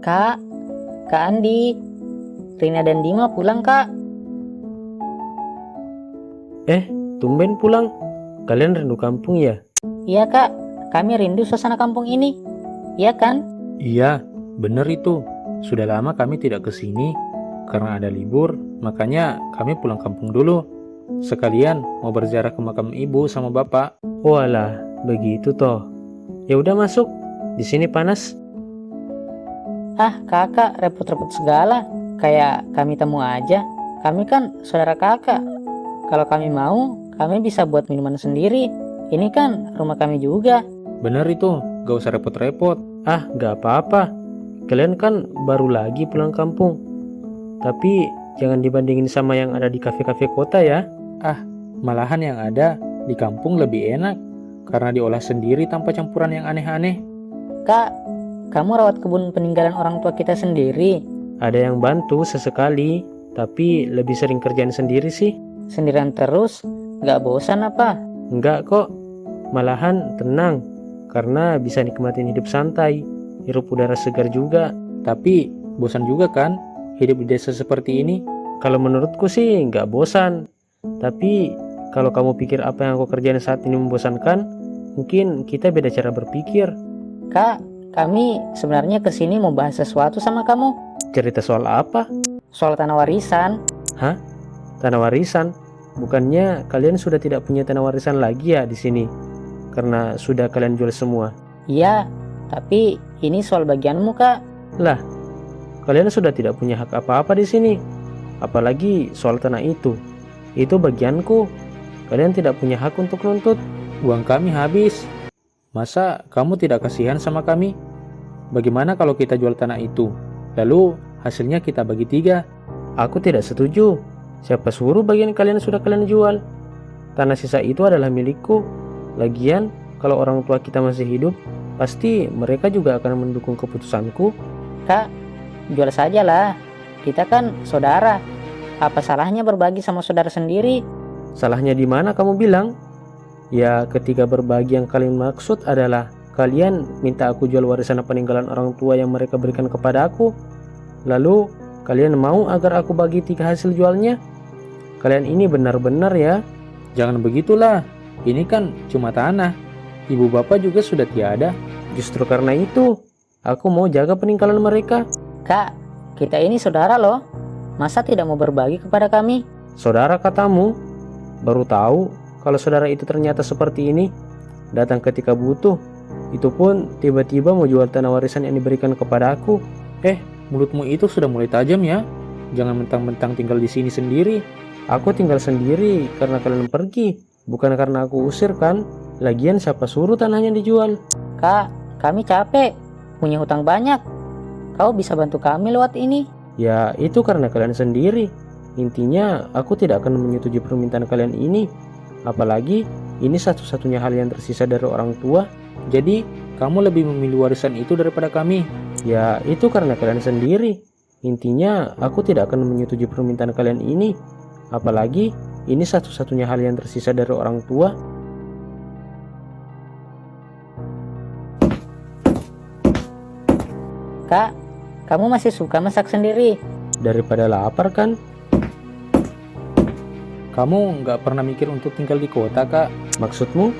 Kak, Kak Andi, Rina dan Dima pulang kak. Tumben pulang. Kalian rindu kampung ya? Iya kak, kami rindu suasana kampung ini. Iya kan? Iya, bener itu. Sudah lama kami tidak ke sini karena ada libur, makanya kami pulang kampung dulu. Sekalian mau berziarah ke makam ibu sama bapak. Walah, begitu toh. Ya udah masuk. Di sini panas. Ah kakak repot-repot segala. Kayak kami temu aja. Kami kan saudara kakak. Kalau kami mau, kami bisa buat minuman sendiri. Ini kan rumah kami juga. Bener itu, gak usah repot-repot. Ah, gak apa-apa. Kalian kan baru lagi pulang kampung. Tapi jangan dibandingin sama yang ada di kafe-kafe kota ya. Ah, malahan yang ada di kampung lebih enak karena diolah sendiri tanpa campuran yang aneh-aneh. Kak, kamu rawat kebun peninggalan orang tua kita sendiri. Ada yang bantu sesekali, tapi lebih sering kerjaan sendiri sih. Sendirian terus, gak bosan apa? Enggak kok, malahan tenang karena bisa nikmatin hidup santai, hirup udara segar juga. Tapi bosan juga kan hidup di desa seperti ini? Kalau menurutku sih nggak bosan. Tapi kalau kamu pikir apa yang aku kerjain saat ini membosankan, mungkin kita beda cara berpikir. Kak, kami sebenarnya kesini mau bahas sesuatu sama kamu. Cerita soal apa? Soal tanah warisan. Hah? Tanah warisan? Bukannya kalian sudah tidak punya tanah warisan lagi ya di sini? Karena sudah kalian jual semua. Iya, tapi ini soal bagianmu kak. Lah, kalian sudah tidak punya hak apa-apa di sini. Apalagi soal tanah itu. Itu bagianku. Kalian tidak punya hak untuk nuntut. Uang kami habis. Masa kamu tidak kasihan sama kami? Bagaimana kalau kita jual tanah itu? Lalu hasilnya kita bagi 3. Aku tidak setuju. Siapa suruh bagian kalian sudah kalian jual? Tanah sisa itu adalah milikku. Lagian, kalau orang tua kita masih hidup, pasti mereka juga akan mendukung keputusanku. Kak, jual saja lah. Kita kan saudara. Apa salahnya berbagi sama saudara sendiri? Salahnya di mana kamu bilang? Ya, ketika berbagi yang kalian maksud adalah kalian minta aku jual warisan peninggalan orang tua yang mereka berikan kepada aku. Lalu, kalian mau agar aku bagi 3 hasil jualnya? Kalian ini benar-benar ya. Jangan begitulah. Ini kan cuma tanah. Ibu bapak juga sudah tiada. Justru karena itu, aku mau jaga peninggalan mereka. Kak, kita ini saudara loh. Masa tidak mau berbagi kepada kami? Saudara katamu? Baru tahu kalau saudara itu ternyata seperti ini. Datang ketika butuh. Itu pun tiba-tiba mau jual tanah warisan yang diberikan kepada aku. Mulutmu itu sudah mulai tajam ya. Jangan mentang-mentang tinggal di sini sendiri. Aku tinggal sendiri karena kalian pergi, bukan karena aku usir kan. Lagian siapa suruh tanahnya dijual? Kak, kami capek. Punya hutang banyak. Kau bisa bantu kami lewat ini? Ya itu karena kalian sendiri. Intinya aku tidak akan menyetujui permintaan kalian ini. Apalagi ini satu-satunya hal yang tersisa dari orang tua. Jadi kamu lebih memilih warisan itu daripada kami. Ya itu karena kalian sendiri. Intinya aku tidak akan menyetujui permintaan kalian ini. Apalagi ini satu-satunya hal yang tersisa dari orang tua. Kak, kamu masih suka masak sendiri? Daripada lapar kan? Kamu nggak pernah mikir untuk tinggal di kota, Kak? Maksudmu?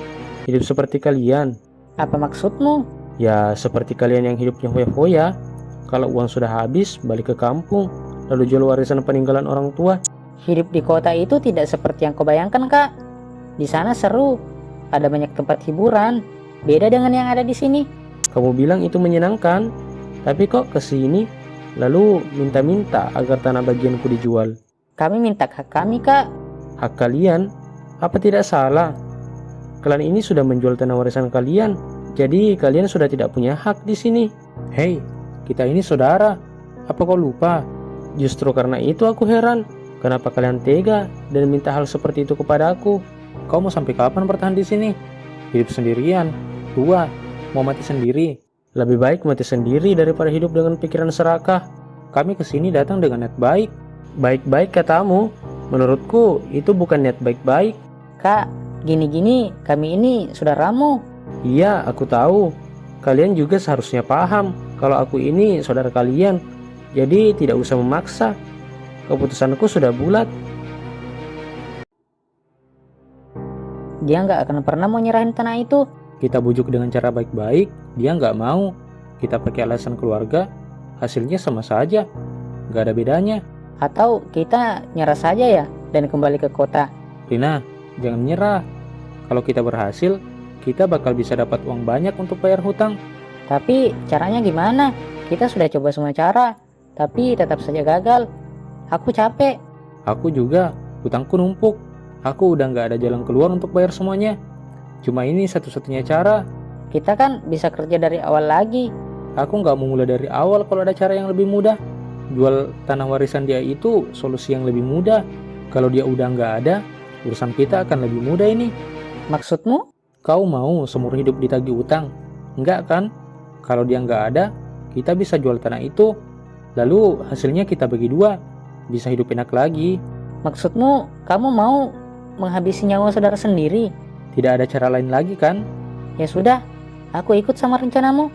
Hidup seperti kalian? Apa maksudmu? Ya, seperti kalian yang hidupnya foya-foya. Kalau uang sudah habis, balik ke kampung, lalu jual warisan peninggalan orang tua. Hidup di kota itu tidak seperti yang kau bayangkan, Kak. Di sana seru, ada banyak tempat hiburan, beda dengan yang ada di sini. Kamu bilang itu menyenangkan, tapi kok ke sini lalu minta-minta agar tanah bagianku dijual? Kami minta hak kami, Kak. Hak kalian? Apa tidak salah? Kalian ini sudah menjual tanah warisan kalian, jadi kalian sudah tidak punya hak di sini. Hei, kita ini saudara. Apa kau lupa? Justru karena itu aku heran. Kenapa kalian tega dan minta hal seperti itu kepada aku? Kau mau sampai kapan bertahan di sini? Hidup sendirian, tua, mau mati sendiri. Lebih baik mati sendiri daripada hidup dengan pikiran serakah. Kami kesini datang dengan niat baik. Baik-baik katamu. Menurutku itu bukan niat baik-baik. Kak, gini-gini kami ini saudaramu. Iya, aku tahu. Kalian juga seharusnya paham kalau aku ini saudara kalian, jadi tidak usah memaksa. Keputusanku sudah bulat. Dia nggak akan pernah mau nyerahin tanah itu. Kita bujuk dengan cara baik-baik, dia nggak mau. Kita pakai alasan keluarga, hasilnya sama saja, nggak ada bedanya. Atau kita nyerah saja ya dan kembali ke kota. Rina, jangan menyerah. Kalau kita berhasil, kita bakal bisa dapat uang banyak untuk bayar hutang. Tapi caranya gimana? Kita sudah coba semua cara, tapi tetap saja gagal. Aku capek. Aku juga, hutangku numpuk. Aku udah nggak ada jalan keluar untuk bayar semuanya. Cuma ini satu-satunya cara. Kita kan bisa kerja dari awal lagi. Aku nggak mau mulai dari awal kalau ada cara yang lebih mudah. Jual tanah warisan dia itu solusi yang lebih mudah. Kalau dia udah nggak ada, urusan kita akan lebih mudah ini. Maksudmu? Kau mau seumur hidup ditagih utang? Enggak kan? Kalau dia nggak ada, kita bisa jual tanah itu. Lalu hasilnya kita bagi dua. Bisa hidup enak lagi. Maksudmu kamu mau menghabisi nyawa saudara sendiri? Tidak ada cara lain lagi kan? Ya sudah, aku ikut sama rencanamu.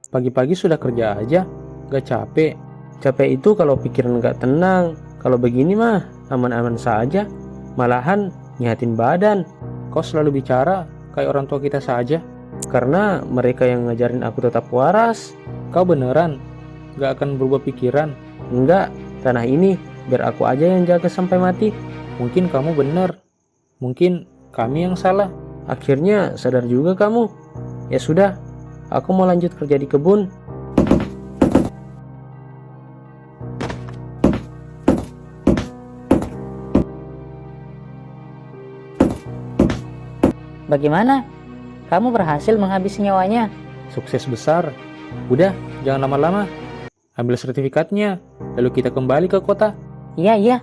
Pagi-pagi sudah kerja aja, gak capek. Capek itu kalau pikiran gak tenang. Kalau begini mah aman-aman saja. Malahan nyihatin badan. Kau selalu bicara kayak orang tua kita saja. Karena mereka yang ngajarin aku tetap waras. Kau beneran gak akan berubah pikiran? Enggak, tanah ini biar aku aja yang jaga sampai mati. Mungkin kamu bener, mungkin kami yang salah. Akhirnya sadar juga kamu. Ya sudah, aku mau lanjut kerja di kebun. Bagaimana? Kamu berhasil menghabisi nyawanya? Sukses besar. Udah, jangan lama-lama. Ambil sertifikatnya, lalu kita kembali ke kota. Iya, iya.